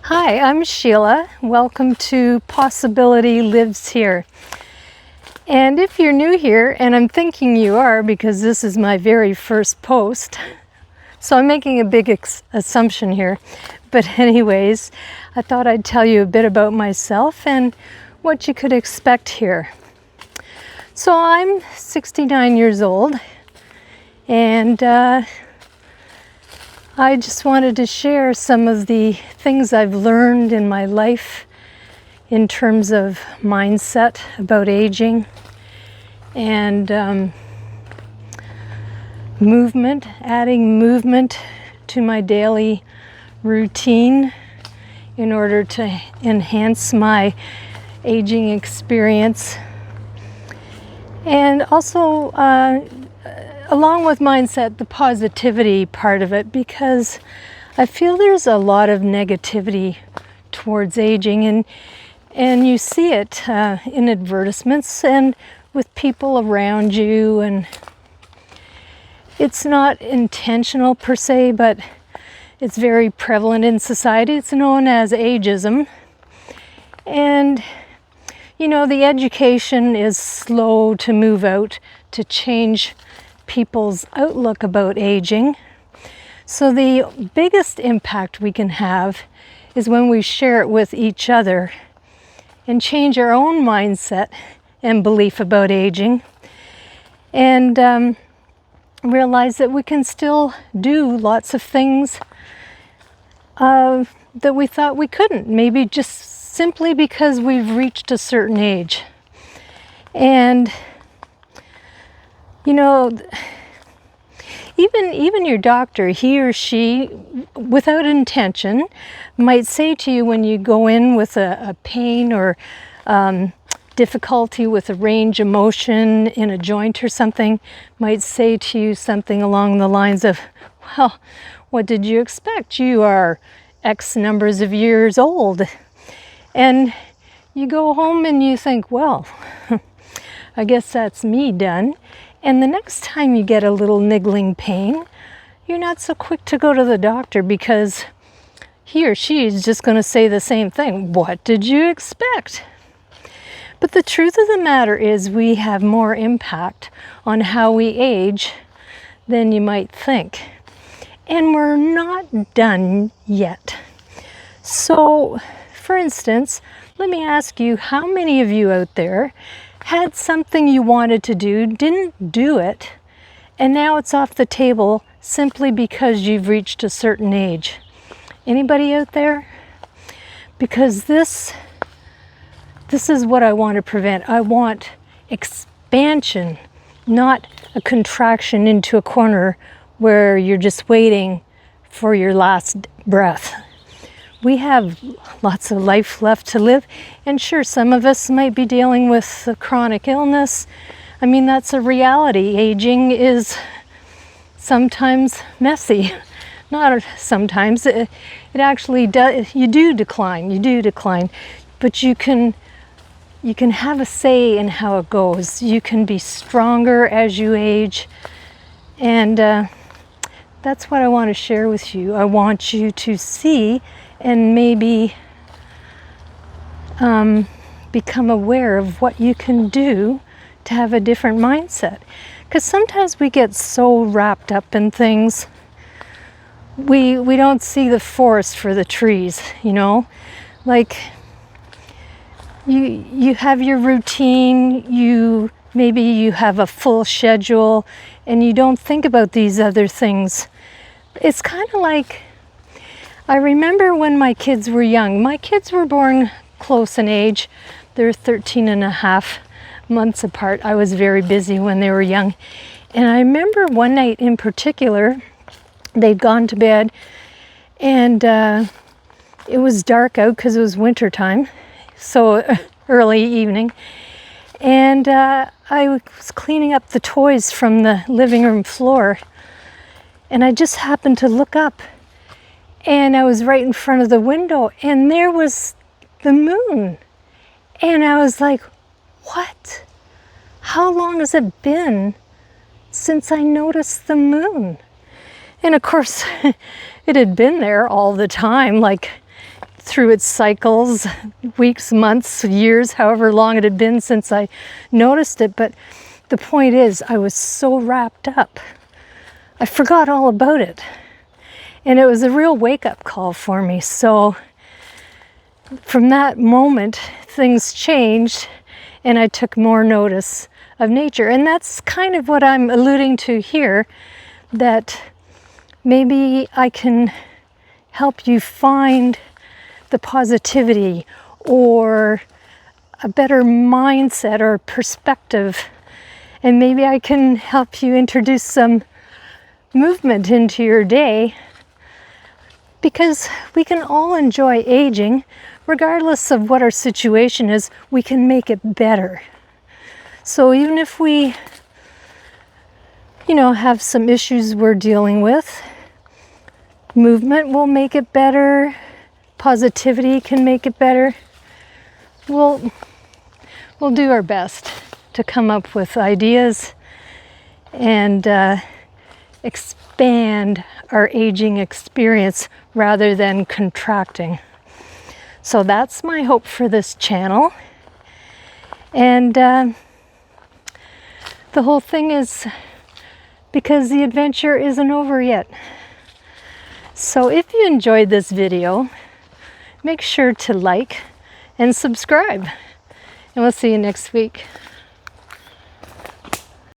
Hi, I'm Sheila. Welcome to Possibility Lives Here. And if you're new here, and I'm thinking you are because this is my very first post, so I'm making a big assumption here. But anyways, I thought I'd tell you a bit about myself and what you could expect here. So I'm 69 years old, and I just wanted to share some of the things I've learned in my life in terms of mindset about aging and movement, adding movement to my daily routine in order to enhance my aging experience. And also, along with mindset, the positivity part of it, because I feel there's a lot of negativity towards aging, and you see it in advertisements and with people around you, and it's not intentional per se, but it's very prevalent in society. It's known as ageism. And you know, the education is slow to move out to change people's outlook about aging. So the biggest impact we can have is when we share it with each other and change our own mindset and belief about aging, and realize that we can still do lots of things that we thought we couldn't, maybe just simply because we've reached a certain age. And you know, even your doctor, he or she, without intention, might say to you when you go in with a pain or difficulty with a range of motion in a joint or something, might say to you something along the lines of, well, what did you expect? You are X numbers of years old. And you go home and you think, well, I guess that's me done. And the next time you get a little niggling pain, you're not so quick to go to the doctor because he or she is just going to say the same thing. What did you expect? But the truth of the matter is we have more impact on how we age than you might think. And we're not done yet. So, for instance, let me ask you, how many of you out there had something you wanted to do, didn't do it, and now it's off the table simply because you've reached a certain age? Anybody out there? Because this is what I want to prevent. I want expansion, not a contraction into a corner where you're just waiting for your last breath. We have lots of life left to live, and sure, some of us might be dealing with a chronic illness. I mean, that's a reality. Aging is sometimes messy. Not sometimes. It actually does. You do decline, but you can have a say in how it goes. You can be stronger as you age, and that's what I want to share with you. I want you to see and maybe become aware of what you can do to have a different mindset. Because sometimes we get so wrapped up in things, we don't see the forest for the trees, you know? Like, you have your routine, maybe you have a full schedule, and you don't think about these other things. It's kind of like, I remember when my kids were young. My kids were born close in age. They're 13 and a half months apart. I was very busy when they were young. And I remember one night in particular, they'd gone to bed, and it was dark out because it was winter time, so early evening. And I was cleaning up the toys from the living room floor, and I just happened to look up. And I was right in front of the window, and there was the moon. And I was like, what? How long has it been since I noticed the moon? And of course, it had been there all the time, like through its cycles, weeks, months, years, however long it had been since I noticed it. But the point is, I was so wrapped up, I forgot all about it. And it was a real wake-up call for me. So from that moment, things changed, and I took more notice of nature. And that's kind of what I'm alluding to here, that maybe I can help you find the positivity or a better mindset or perspective. And maybe I can help you introduce some movement into your day, because we can all enjoy aging regardless of what our situation is. We can make it better. So even if we, have some issues we're dealing with, movement will make it better. Positivity can make it better. We'll do our best to come up with ideas and expand our aging experience rather than contracting. So that's my hope for this channel. And the whole thing is because the adventure isn't over yet. So if you enjoyed this video, make sure to like and subscribe. And we'll see you next week.